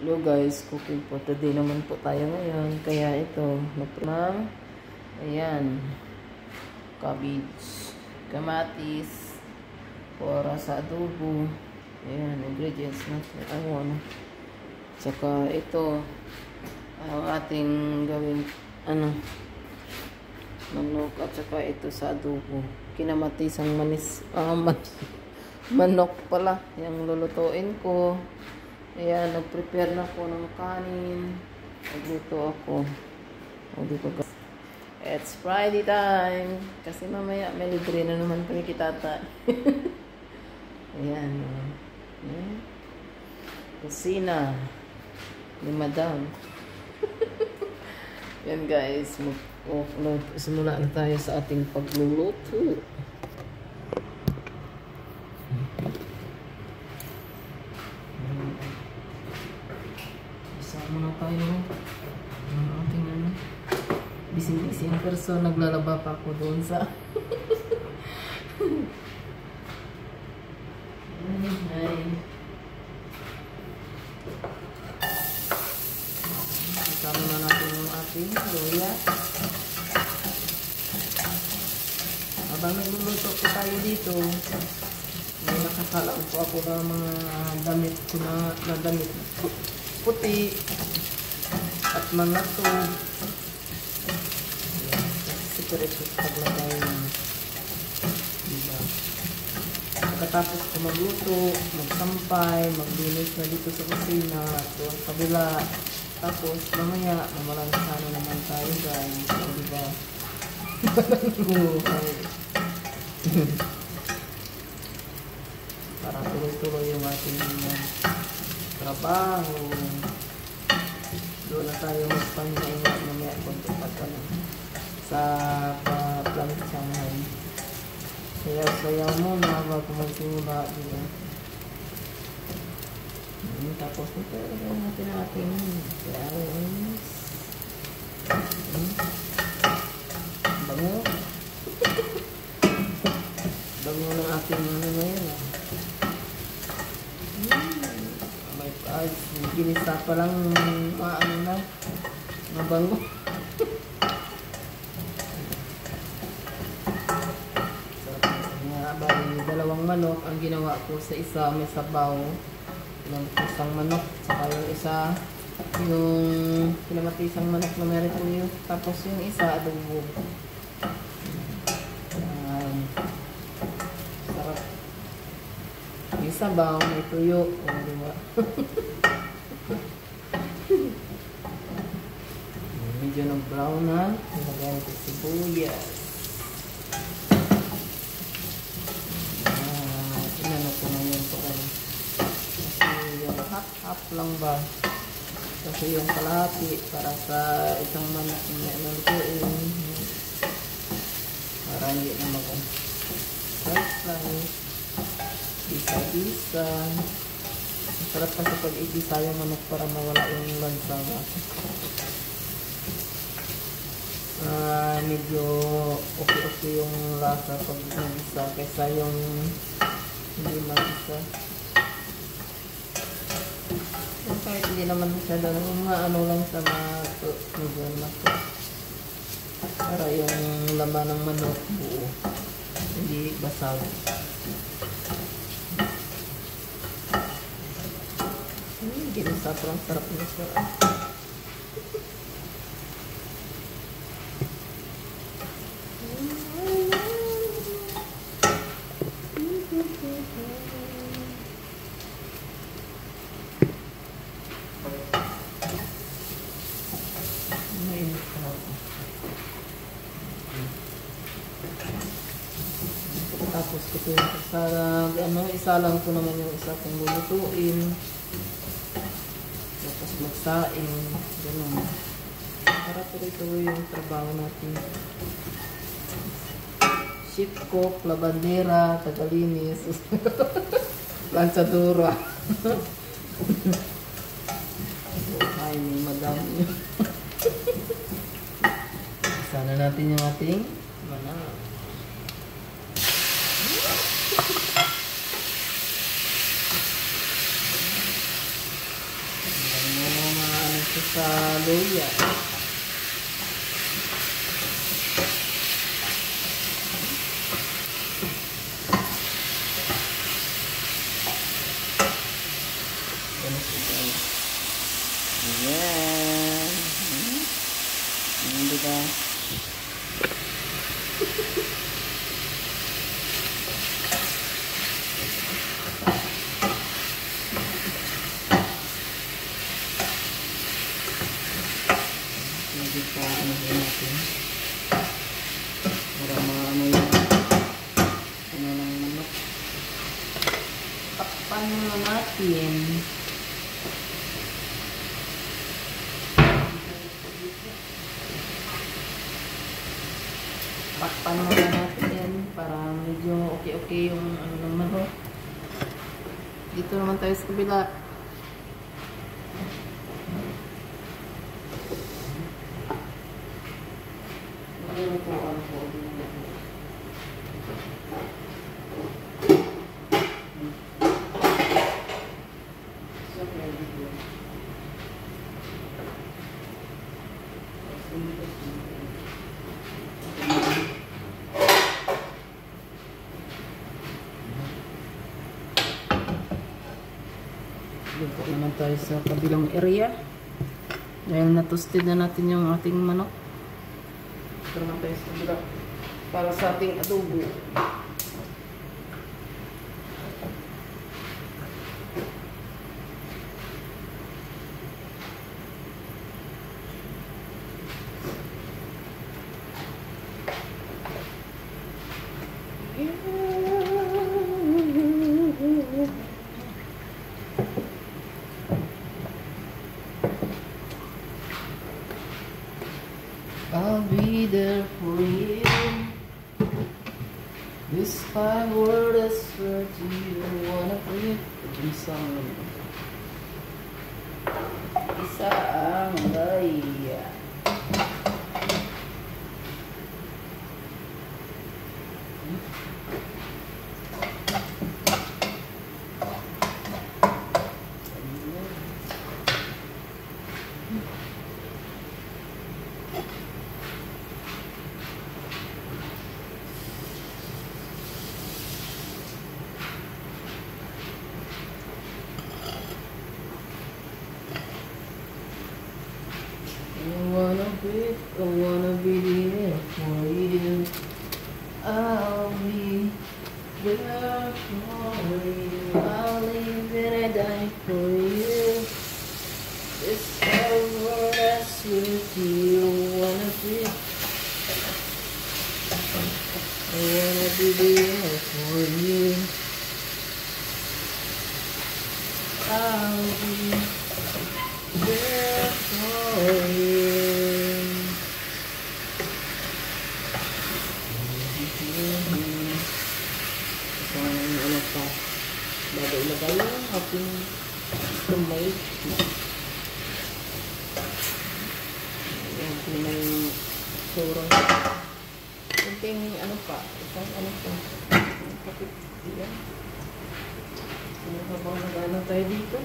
Hello guys, cooking for today naman po tayo ngayon. Kaya ito, ng ayan, cabbage, kamatis, para sa adobo. Ayan, ingredients natin. Ano. Tsaka ito, ang ating gawin, manok, at saka ito sa adobo. Kinamatisang manok pala, yung lulutuin ko. Ayan, nag-prepare na po ng kanin. Nagluto ako. It's Friday time. Kasi mamaya may libre na naman kami kitata. Ayan. Ayan. Kusina. Ni Madam. Ayan guys. Simula na tayo sa ating pagluluto. Muna tayo ng ating busy-busy ang person. Naglalaba pa ako doon sa kasama na natin yung ating loya. Habang nagluluto po tayo dito, may nakasala po ako ng mga damit ko na damit puti at mga tub. Secret yung paglagay ng diba. Pagkatapos ko magluto, magsampay, maglinis na dito sa kusina at doon kabila. Tapos mamaya mamalansano naman tayo guys. So, diba? Para tuloy-tuloy yung ating trabaho. Doon na tayo magpangaingat mamaya kung tupat sa planchahan. Sayaw-sayaw muna bago magsimula dito. Tapos ito natin ating flowers. Bango. Bango ng ating ngayon. Ginisa pa lang mabango. Dalawang manok ang ginawa ko sa isa, may sabaw ng isang manok, saka yung isa yung kinamatisang manok na meron tuyo, tapos yung isa adobo. Sarap. Yung sabaw may tuyo, diba? Medyo nag-brown na. Nilagay ko sibuyas. Inano ko na yun po. Kasi yung half lang ba? Kasi yung kalahati para sa isang manok na nalutuin. Para hindi na mag-slice. Isa-isa. Sarap kasi pag igisa yung manok para mawala yung lansa. Medyo okay yung lasa pag nag-isa kaysa yung hindi mag-isa. Kahit hindi naman masyado lang sa medyo nato para yung laman ng manok buo, hindi basag. Ginisa parang sarap na sarap. Tapos ito yung kasarag, isalang ko naman yung isa kong lulutuin. Tapos magsaing, gano'n. Para tuloy-tuloy yung trabaho natin. Chef cook, labandera, tagalinis, lansadura. Ay, may madam. Sana natin yung ating manok. sa luya. Ayan. Diba? Ano natin para maano yung ano lang manok. Takpan muna natin. Takpan muna natin para medyo okay yung ano ng manok. Dito naman tayo sa kabila. Dito naman tayo sa kabilang area. Dahil na-toasted na natin yung ating manok. Dito naman tayo sa kabila para sa ating adobo. I'll be there for you. This five word I swear to you. Wanna be isang laya. I wanna be there for you. I'll be there for you. I'll live and I die for you. It's the word I swear to you. I wanna be there for you. I'll be there for you. Bago ilagay yung ating tomato. Ayan, na yung surong. Kunting ano pa, isang ano pa. Kapit, yan. Habang nag-ano tayo dito.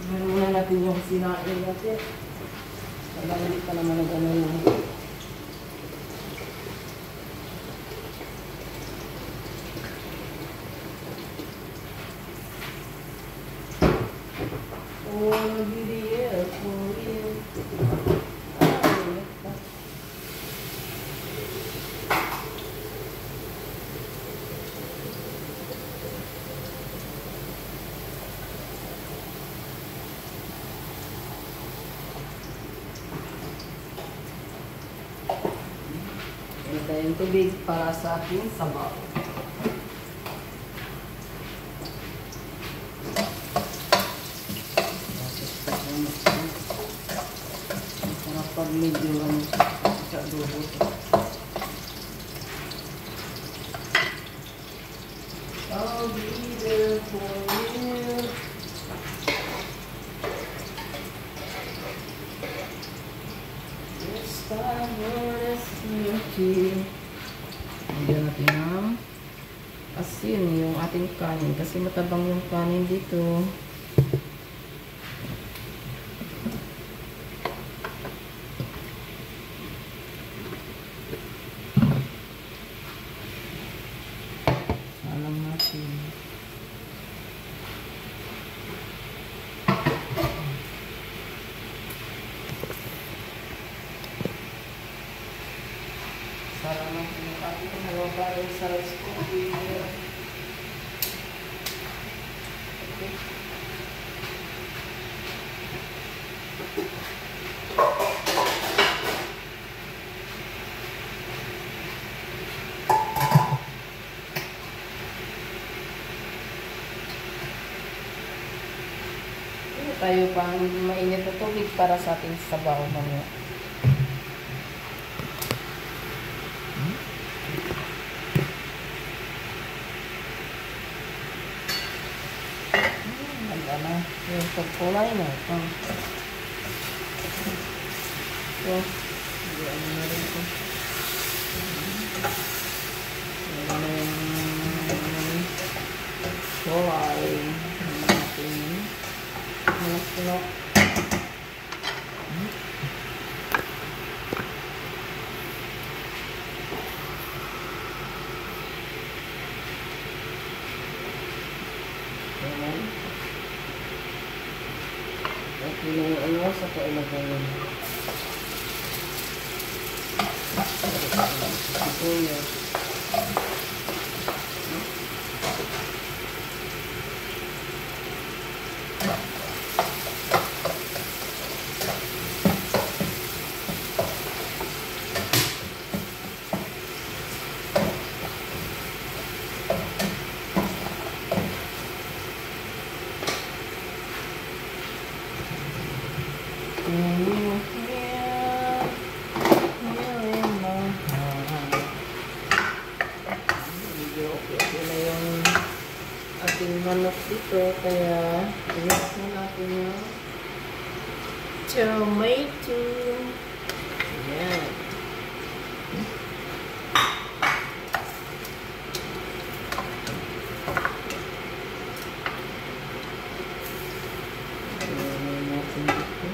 Meron muna natin yung sinain natin. Habang hindi pa naman nag-ano lang. Wanna be there for you. Meron tayong tubig para sa ating sabaw. Pag medyo sa adobo I'll be there for you. This time word is milky. Lagyan natin ng asin yung ating kanin kasi matabang yung kanin dito. ngayon sa rice cooker. Okay. Tayo pang mainit na tubig para sa ating sabaw mamaya. Ganda na. Yung pagkulay na. Ito. Diyan na rin ito. Ayan na yung kulay. Tulok. Ayan. At yung ano sa kailagay yun. Ito yun. Ating manok dito, kaya inis na natin yung tomato. Ayan. Ayan natin dito.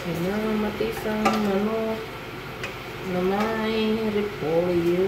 Ayan, matisang manok na may repolyo.